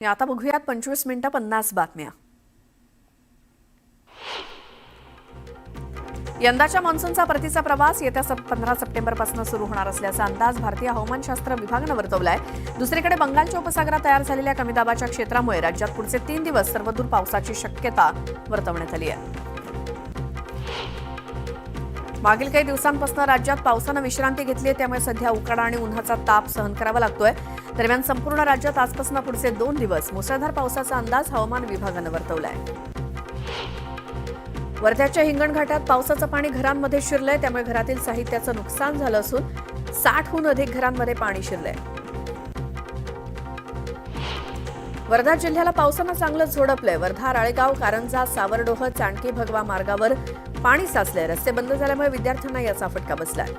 आता बघूयात 25 मिनिटं 50 बातम्या. यंदाच्या मान्सूनचा परतीचा प्रवास येत्या 15 सप्टेंबरपासून सुरू होणार असल्याचा अंदाज भारतीय हवामानशास्त्र विभागानं वर्तवलाय. दुसरीकडे बंगालच्या उपसागरात तयार झालेल्या कमी दाबाच्या क्षेत्रामुळे राज्यात पुढचे 3 दिवस सर्वदूर पावसाची शक्यता वर्तवण्यात आली आहे. मागील काही दिवसांपासून राज्यात पावसानं विश्रांती घेतली आहे, त्यामुळे सध्या उकाडा आणि उन्हाचा ताप सहन करावा लागतोय. दरम्यान संपूर्ण राज्यात आजपासून पुढचे 2 दिवस मुसळधार पावसाचा अंदाज हवामान विभागानं वर्तवलाय. वर्ध्याच्या हिंगणघाटात पावसाचं पाणी घरांमध्ये शिरलंय, त्यामुळे घरातील साहित्याचं नुकसान झालं असून 60हून अधिक घरांमध्ये पाणी शिरलंय. वर्धा जिल्ह्याला पावसानं चांगलं झोडपलंय. वर्धा राळेगाव कारंजा सावरडोह चांडकी भगवा मार्गावर पाणी साचलंय. रस्ते बंद झाल्यामुळे विद्यार्थ्यांना याचा फटका बसलाय.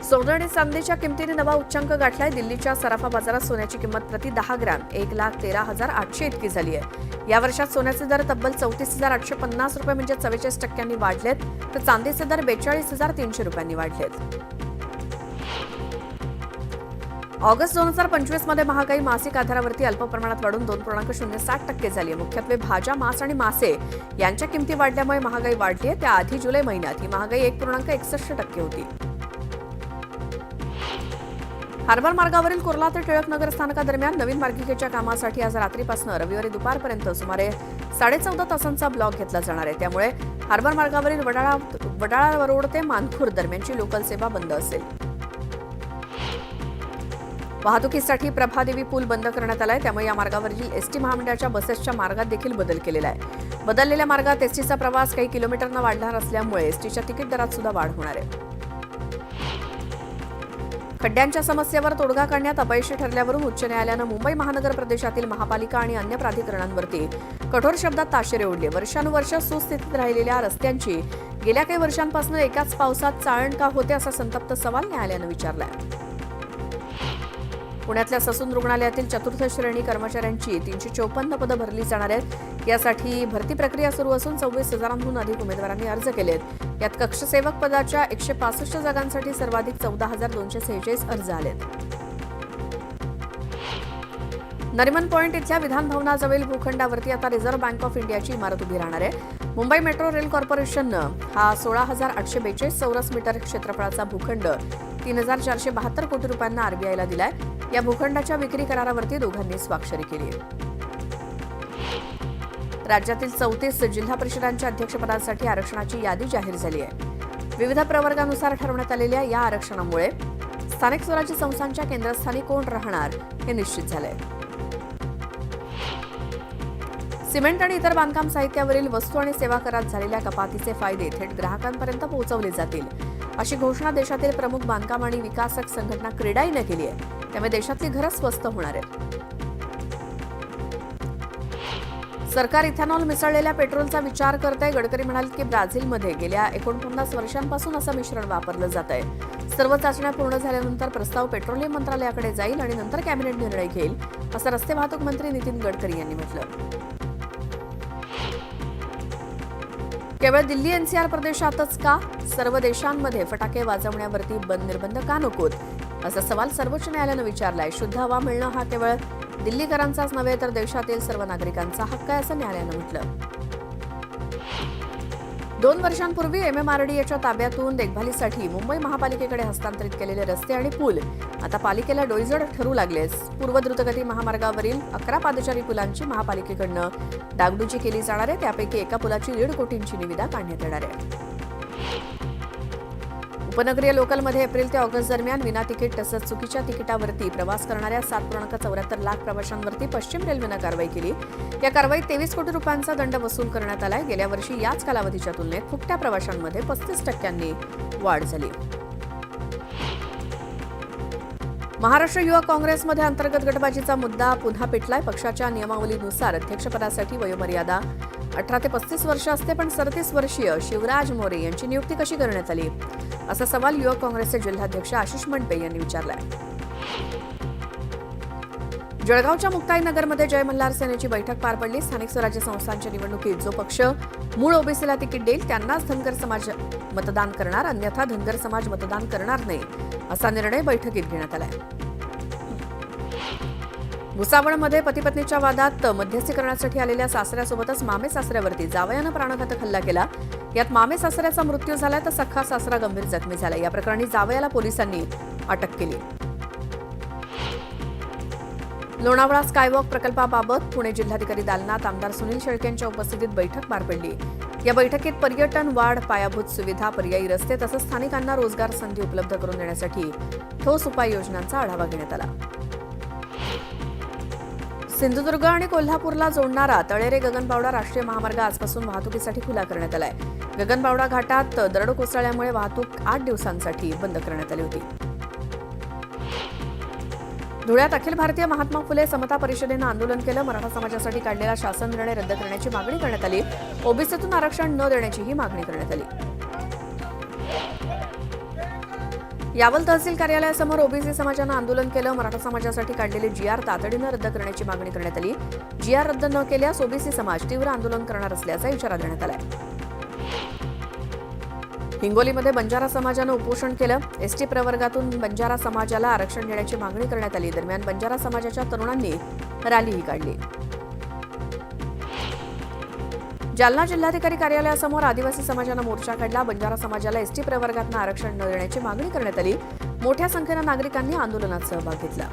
सोनं आणि चांदीच्या किमतीने नवा उच्चांक गाठलाय. दिल्लीच्या सराफा बाजारात सोन्याची किंमत प्रति 10 ग्रॅम 1,13,800 इतकी झाली आहे. या वर्षात सोन्याचे दर तब्बल 34,850 रुपये म्हणजे 44% वाढलेत, तर चांदीचे दर 42,300 रुपयांनी वाढलेत. ऑगस्ट 2025 मध्ये महागाई मासिक आधारावरती अल्प प्रमाणात वाढून 2.07% झाली आहे. मुख्यत्वे भाज्या, मांस आणि मासे यांच्या किमती वाढल्यामुळे महागाई वाढली आहे. त्याआधी जुलै महिन्यात ही महागाई 1.61% होती. हार्बर मार्गावरील कुर्ला ते टिळक नगर स्थानकादरम्यान नवीन मार्गिकेच्या कामासाठी आज रात्रीपासून रविवारी दुपारपर्यंत सुमारे 14.5 तासांचा ब्लॉक घेतला जाणार आहे. त्यामुळे हार्बर मार्गावरील वडाळा रोड ते मानखुर्द दरम्यानची लोकल सेवा बंद असेल. वाहतुकीसाठी प्रभादेवी पूल बंद करण्यात आलाय, त्यामुळे या मार्गावरील एसटी महामंडळाच्या बसेसच्या मार्गात देखील बदल केलेला आहे. बदललेल्या मार्गात एसटीचा प्रवास काही किलोमीटरनं वाढणार असल्यामुळे एसटीच्या तिकीट दरात सुद्धा वाढ होणार आहे. खड्ड्यांच्या समस्येवर तोडगा काढण्यात अपयशी ठरल्यावरून उच्च न्यायालयानं मुंबई महानगर प्रदेशातील महापालिका आणि अन्य प्राधिकरणांवरती कठोर शब्दात ताशेरे ओढले. वर्षानुवर्ष सुस्थितीत राहिलेल्या रस्त्यांची गेल्या काही वर्षांपासून एकाच पावसात चाळण का होते असा संतप्त सवाल न्यायालयानं विचारलाय. पुण्यातल्या ससून रुग्णालयातील चतुर्थ श्रेणी कर्मचाऱ्यांची 354 पदं भरली जाणार आहेत. यासाठी भरती प्रक्रिया सुरू असून 26,000हून अधिक उमेदवारांनी अर्ज केलेत. यात कक्षसेवक पदाच्या 165 जागांसाठी सर्वाधिक 14,246 अर्ज आलेत. नरिमन पॉइंट इथल्या विधान भवनाजवळील भूखंडावरती आता रिझर्व्ह बँक ऑफ इंडियाची इमारत उभी राहणार आहे. मुंबई मेट्रो रेल कॉर्पोरेशननं हा 16,842 चौरस मीटर क्षेत्रफळाचा भूखंड 3,472 कोटी रुपयांना आरबीआयला दिलाय. या भूखंडाच्या विक्री करारावरती दोघांनी स्वाक्षरी केली आहे. राज्यातील 34 जिल्हा परिषदांच्या अध्यक्षपदासाठी आरक्षणाची यादी जाहीर झाली आहे. विविध प्रवर्गानुसार ठरवण्यात आलेल्या या आरक्षणामुळे स्थानिक स्वराज्य संस्थांच्या केंद्रस्थानी कोण राहणार हे निश्चित झालंय. सिमेंट आणि इतर बांधकाम साहित्यावरील वस्तू आणि सेवा करात झालेल्या कपातीचे फायदे थेट ग्राहकांपर्यंत पोहोचवले जातील, अशी घोषणा देशातील प्रमुख बांधकाम आणि विकासक संघटना क्रेडाईनं केली आहे. त्यामुळे देशातली घरं स्वस्त होणार आहेत. सरकार इथेनॉल मिसळलेल्या पेट्रोलचा विचार करत आहे. गडकरी म्हणाले की ब्राझीलमध्ये गेल्या 49 वर्षांपासून असं मिश्रण वापरलं जात आहे. सर्व चाचण्या पूर्ण झाल्यानंतर प्रस्ताव पेट्रोलियम मंत्रालयाकडे जाईल आणि नंतर कॅबिनेट निर्णय घेईल, असं रस्ते वाहतूक मंत्री नितीन गडकरी यांनी म्हटलं. केवळ दिल्ली एनसीआर प्रदेशातच का सर्व देशांमध्ये फटाके वाजवण्यावरती निर्बंध का नकोत, असा सवाल सर्वोच्च न्यायालयानं विचारलाय. शुद्ध हवा मिळणं हा केवळ दिल्लीकरांचाच नव्हे तर देशातील सर्व नागरिकांचा हक्क आहे, असं न्यायालयानं म्हटलं. 2 वर्षांपूर्वी MMRDAच्या ताब्यातून देखभालीसाठी मुंबई महापालिकेकडे हस्तांतरित केलेले रस्ते आणि पूल आता पालिकेला डोईजड ठरू लागले. पूर्व द्रुतगती महामार्गावरील 11 पादचारी पुलांची महापालिकेकडनं डागडुजी केली जाणार आहे. त्यापैकी एका पुलाची 1.5 कोटींची निविदा काढण्यात येणार आहे. उपनगरीय लोकलमध्ये एप्रिल ते ऑगस्ट दरम्यान विना तिकीट तसंच चुकीच्या तिकिटावरती प्रवास करणाऱ्या 7.74 लाख प्रवाशांवरती पश्चिम रेल्वेनं कारवाई केली. या कारवाईत 23 कोटी रुपयांचा दंड वसूल करण्यात आलाय. गेल्या वर्षी याच कालावधीच्या तुलनेत फुकट्या प्रवाशांमध्ये 35% वाढ झाली. महाराष्ट्र युवक काँग्रेसमध्ये अंतर्गत गटबाजीचा मुद्दा पुन्हा पेटलाय. पक्षाच्या नियमावलीनुसार अध्यक्षपदासाठी वयोमर्यादा 18 ते 35 वर्ष असते, पण 37 वर्षीय शिवराज मोरे यांची नियुक्ती कशी करण्यात आली, असा सवाल युवक काँग्रेसचे जिल्हाध्यक्ष आशिष मंडपे यांनी विचारलाय. जळगावच्या मुक्ताईनगरमध्ये जय मल्हार सेनेची बैठक पार पडली. स्थानिक स्वराज्य संस्थांच्या निवडणुकीत जो पक्ष मूळ ओबीसीला तिकीट देईल त्यांनाच धनगर समाज मतदान करणार, अन्यथा धनगर समाज मतदान करणार नाही, असा निर्णय बैठकीत घेण्यात आलाय. भुसावळमध्ये पती-पत्नीच्या वादात मध्यस्थी करण्यासाठी आलेल्या सासऱ्यासोबतच मामे सासऱ्यावरती जावयानं प्राणघातक हल्ला केला. यात मामे सासऱ्याचा मृत्यू झालाय तर सख्खा सासरा गंभीर जखमी झाला. या प्रकरणी जावयाला पोलिसांनी अटक केली. लोणावळा स्कायवॉक प्रकल्पाबाबत पुणे जिल्हाधिकारी दालनात आमदार सुनील शेळके यांच्या उपस्थितीत बैठक पार पडली. या बैठकीत पर्यटन वाढ, पायाभूत सुविधा, पर्यायी रस्ते तसंच स्थानिकांना रोजगार संधी उपलब्ध करून देण्यासाठी ठोस उपाययोजनांचा आढावा घेण्यात आला. सिंधुदुर्ग आणि कोल्हापूरला जोडणारा तळेरे गगनबावडा राष्ट्रीय महामार्ग आजपासून वाहतुकीसाठी खुला करण्यात आलाय. गगनबावडा घाटात दरड कोसळल्यामुळे वाहतूक 8 दिवसांसाठी बंद करण्यात आली होती. धुळ्यात अखिल भारतीय महात्मा फुले समता परिषदेनं आंदोलन केलं. मराठा समाजासाठी काढलेला शासन निर्णय रद्द करण्याची मागणी करण्यात आली. ओबीसीतून आरक्षण न देण्याचीही मागणी करण्यात आली. यावल तहसील कार्यालयासमोर ओबीसी समाजानं आंदोलन केलं. मराठा समाजासाठी काढलेले जीआर तातडीनं रद्द करण्याची मागणी करण्यात आली. जीआर रद्द न केल्यास ओबीसी समाज तीव्र आंदोलन करणार असल्याचा इशारा देण्यात आलाय. हिंगोलीमध्ये बंजारा समाजानं उपोषण केलं. एसटी प्रवर्गातून बंजारा समाजाला आरक्षण देण्याची मागणी करण्यात आली. दरम्यान बंजारा समाजाच्या तरुणांनी रॅलीही काढली. जालना जिल्हाधिकारी कार्यालयासमोर आदिवासी समाजानं मोर्चा काढला. बंजारा समाजाला एसटी प्रवर्गातून आरक्षण न देण्याची मागणी करण्यात आली. मोठ्या संख्येनं नागरिकांनी आंदोलनात सहभाग घेतला.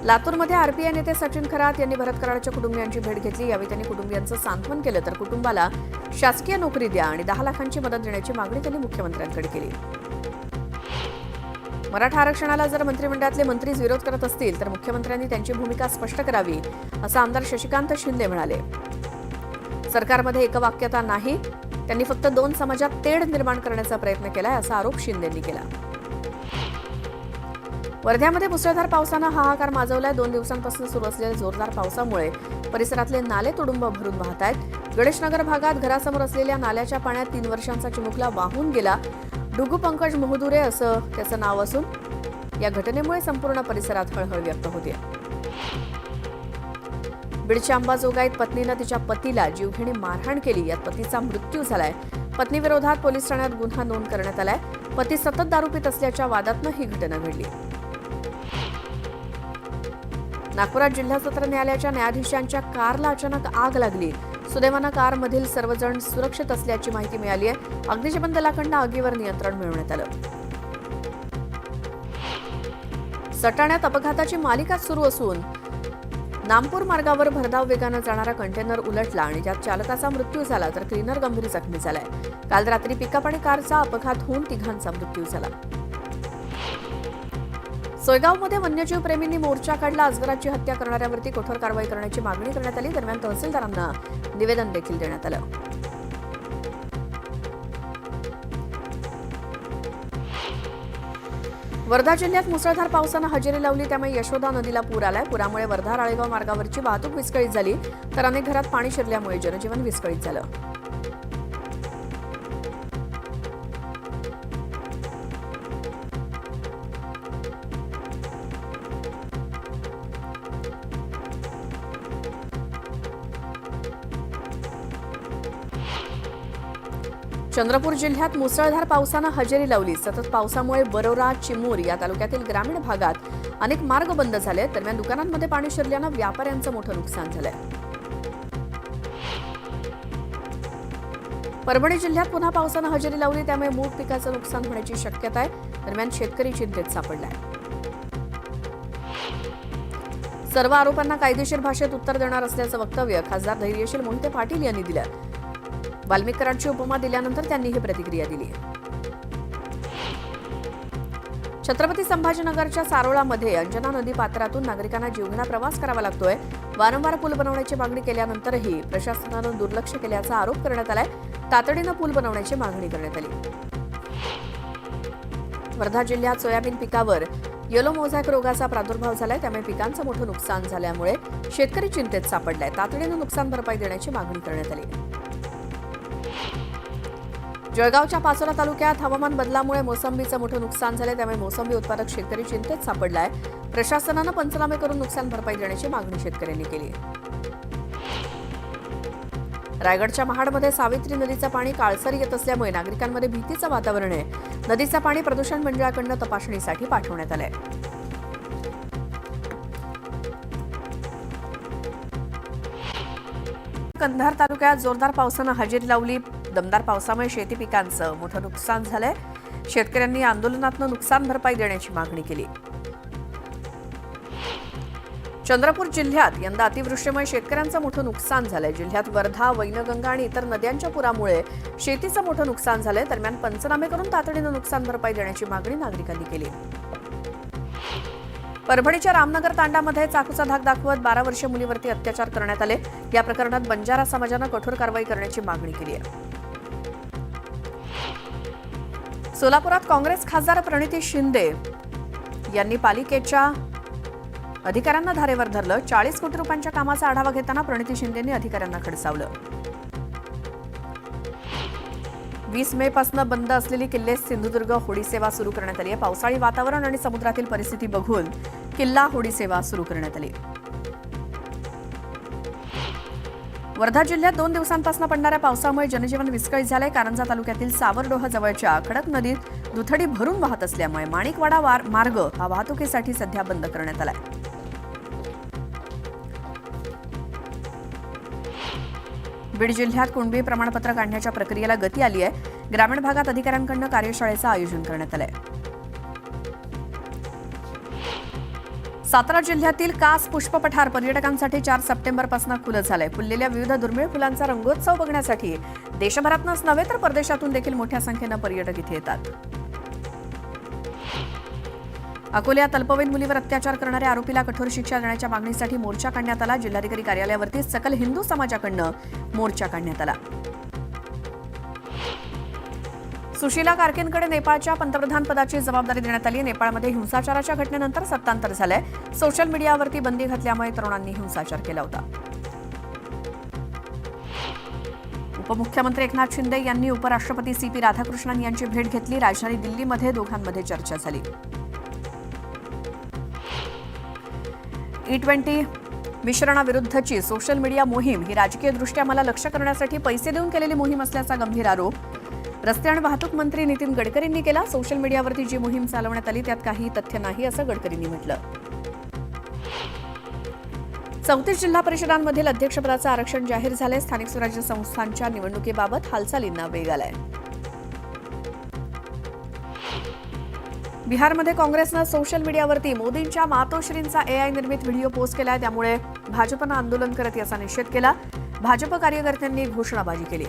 लातूरमध्ये आरपीआय नेते सचिन खरात यांनी भरत कराडच्या कुटुंबियांची भेट घेतली. यावेळी त्यांनी कुटुंबियांचं सांत्वन केलं तर कुटुंबाला शासकीय नोकरी द्या आणि 10 लाखांची मदत देण्याची मागणी त्यांनी मुख्यमंत्र्यांकडे केली. मराठा आरक्षणाला जर मंत्रिमंडळातले मंत्रीच विरोध करत असतील तर मुख्यमंत्र्यांनी त्यांची भूमिका स्पष्ट करावी, असं आमदार शशिकांत शिंदे म्हणाले. सरकारमध्ये एकवाक्यता नाही, त्यांनी फक्त 2 समाजात तेढ निर्माण करण्याचा प्रयत्न केलाय, असा आरोप शिंदेंनी केला. वर्ध्यामध्ये मुसळधार पावसानं हाहाकार माजवलाय. 2 दिवसांपासून सुरू असलेल्या जोरदार पावसामुळे परिसरातले नाले तुडुंब भरून वाहत आहेत. गणेशनगर भागात घरासमोर असलेल्या नाल्याच्या पाण्यात 3 वर्षांचा चिमुकला वाहून गेला. डुगू पंकज मोहदुरे असं त्याचं नाव असून या घटनेमुळे संपूर्ण परिसरात हळहळ व्यक्त होते. बीडच्या अंबाजोगाईत पत्नीनं तिच्या पतीला जीवघेणी मारहाण केली. यात पतीचा मृत्यू झालाय. पत्नीविरोधात पोलीस ठाण्यात गुन्हा नोंद करण्यात आलाय. पती सतत दारू पित असल्याच्या वादातनं ही घटना घडली. नागपुरात जिल्हा सत्र न्यायालयाच्या न्यायाधीशांच्या कारला अचानक आग लागली. सुदैवानं कारमधील सर्वजण सुरक्षित असल्याची माहिती मिळाली आहे. अग्निशमन दलाकडून आगीवर नियंत्रण मिळवण्यात आलं. सटाण्यात अपघाताची मालिका सुरू असून नामपूर मार्गावर भरधाव वेगानं जाणारा कंटेनर उलटला आणि त्यात चालकाचा मृत्यू झाला तर क्लीनर गंभीर जखमी झालाय. काल रात्री पिकअप आणि कारचा अपघात होऊन 3घांचा मृत्यू झाला. सोयगावमध्ये वन्यजीव प्रेमींनी मोर्चा काढला. अजगराची हत्या करणाऱ्यावरती कठोर कारवाई करण्याची मागणी करण्यात आली. दरम्यान तहसीलदारांना निवेदन देखील देण्यात आलं. वर्धा जिल्ह्यात मुसळधार पावसानं हजेरी लावली. त्यामुळे यशोदा नदीला पूर आलाय. पुरामुळे वर्धा राळेगाव मार्गावरची वाहतूक विस्कळीत झाली तर अनेक घरात पाणी शिरल्यामुळे जनजीवन विस्कळीत झालं. चंद्रपूर जिल्ह्यात मुसळधार पावसानं हजेरी लावली. सतत पावसामुळे बरोरा, चिमूर या तालुक्यातील ग्रामीण भागात अनेक मार्ग बंद झाले. दरम्यान दुकानांमध्ये पाणी शिरल्यानं व्यापाऱ्यांचं मोठं नुकसान झालंय. परभणी जिल्ह्यात पुन्हा पावसानं हजेरी लावली. त्यामुळे मूग पिकाचं नुकसान होण्याची शक्यता आहे. दरम्यान शेतकरी चिंतेत सापडलाय. सर्व आरोपांना कायदेशीर भाषेत उत्तर देणार असल्याचं वक्तव्य खासदार धैर्यशील मोहिते पाटील यांनी दिलं. वाल्मिकरांची उपमा दिल्यानंतर त्यांनी ही प्रतिक्रिया दिली. छत्रपती संभाजीनगरच्या सारोळामध्ये अंजना नदी पात्रातून नागरिकांना जीवघेणा प्रवास करावा लागतोय. वारंवार पूल बनवण्याची मागणी केल्यानंतरही प्रशासनानं दुर्लक्ष केल्याचा आरोप करण्यात आलाय. तातडीनं पूल बनवण्याची मागणी करण्यात आली. वर्धा जिल्ह्यात सोयाबीन पिकावर येलो मोझॅक रोगाचा प्रादुर्भाव झालाय. त्यामुळे पिकांचं मोठं नुकसान झाल्यामुळे शेतकरी चिंतेत सापडलाय. तातडीनं नुकसान भरपाई देण्याची मागणी करण्यात आली. जळगावच्या पाचोरा तालुक्यात हवामान बदलामुळे मोसंबीचं मोठं नुकसान झालंय. त्यामुळे मोसंबी उत्पादक शेतकरी चिंतेत सापडलाय. प्रशासनानं पंचनामे करून नुकसान भरपाई देण्याची मागणी शेतकऱ्यांनी केली. रायगडच्या महाडमध्ये सावित्री नदीचं पाणी काळसर येत असल्यामुळे नागरिकांमध्ये भीतीचं वातावरण आहे. नदीचं पाणी प्रदूषण मंडळाकडून तपासणीसाठी पाठवण्यात आलंय. कंधार तालुक्यात जोरदार पावसानं हजेरी लावली. दमदार पावसामुळे शेती पिकांचं मोठं नुकसान झालंय. शेतकऱ्यांनी आंदोलनातनं नुकसान भरपाई देण्याची मागणी केली. चंद्रपूर जिल्ह्यात यंदा अतिवृष्टीमुळे शेतकऱ्यांचं मोठं नुकसान झालंय. जिल्ह्यात वर्धा, वैनगंगा आणि इतर नद्यांच्या पुरामुळे शेतीचं मोठं नुकसान झालंय. दरम्यान पंचनामे करून तातडीनं नुकसान भरपाई देण्याची मागणी नागरिकांनी केली. परभणीच्या रामनगर तांडामध्ये चाकूचा धाक दाखवत 12 वर्षीय मुलीवरती अत्याचार करण्यात आले. या प्रकरणात बंजारा समाजानं कठोर कारवाई करण्याची मागणी केली आहे. सोलापुरात काँग्रेस खासदार प्रणिती शिंदे यांनी पालिकेच्या अधिकाऱ्यांना धारेवर धरलं. 40 कोटी रुपयांच्या कामाचा आढावा घेताना प्रणिती शिंदेंनी अधिकाऱ्यांना खडसावलं. 20 मे पासून बंद असलेली किल्ले सिंधुदुर्ग होडी सेवा सुरू करण्यात आली आहे. पावसाळी वातावरण आणि समुद्रातील परिस्थिती बघून किल्ला होडी सेवा सुरू करण्यात आली. वर्धा जिल्ह्यात 2 दिवसांपासून पडणाऱ्या पावसामुळे जनजीवन विस्कळीत झालंय. कारंजा तालुक्यातील सावरडोह जवळच्या खडक नदीत दुथडी भरून वाहत असल्यामुळे माणिकवाडा मार्ग हा वाहतुकीसाठी सध्या बंद करण्यात आलाय. बीड जिल्ह्यात कुणबी प्रमाणपत्र काढण्याच्या प्रक्रियेला गती आली आहे. ग्रामीण भागात अधिकाऱ्यांकडून कार्यशाळेचं आयोजन करण्यात आलंय. सातारा जिल्ह्यातील कास पुष्प पठार पर्यटकांसाठी 4 सप्टेंबरपासून खुलं झालंय. फुललेल्या विविध दुर्मिळ फुलांचा रंगोत्सव बघण्यासाठी देशभरातूनच नव्हे तर परदेशातून देखील मोठ्या संख्येनं पर्यटक इथे येतात. अकोल्यात अल्पवयीन मुलीवर अत्याचार करणाऱ्या आरोपीला कठोर शिक्षा देण्याच्या मागणीसाठी मोर्चा काढण्यात आला. जिल्हाधिकारी कार्यालयावरती सकल हिंदू समाजाकडून मोर्चा काढण्यात आला. सुशीला कार्कींकडे नेपाळच्या पंतप्रधानपदाची जबाबदारी देण्यात आली. नेपाळमध्ये हिंसाचाराच्या घटनेनंतर सत्तांतर झालंय. सोशल मीडियावरती बंदी घातल्यामुळे तरुणांनी हिंसाचार केला होता. उपमुख्यमंत्री एकनाथ शिंदे यांनी उपराष्ट्रपती CP राधाकृष्णन यांची भेट घेतली. राजधानी दिल्लीमध्ये दोघांमध्ये चर्चा झाली. E20 मिश्रणाविरुद्धची सोशल मीडिया मोहीम ही राजकीयदृष्ट्या मला लक्ष्य करण्यासाठी पैसे देऊन केलेली मोहीम असल्याचा गंभीर आरोप रस्ते आणि वाहतूक मंत्री नितीन गडकरींनी केला. सोशल मीडियावरती जी मोहीम चालवण्यात आली त्यात काही तथ्य नाही असं गडकरींनी म्हटलं. 34 जिल्हा परिषदांमधील अध्यक्षपदाचं आरक्षण जाहीर झालंय. स्थानिक स्वराज्य संस्थांच्या निवडणुकीबाबत हालचालींना वेग आलाय. बिहारमध्ये काँग्रेसनं सोशल मीडियावरती मोदींच्या मातोश्रींचा AI निर्मित व्हिडिओ पोस्ट केलाय. त्यामुळे भाजपनं आंदोलन करत याचा निषेध केला. भाजप कार्यकर्त्यांनी घोषणाबाजी केली.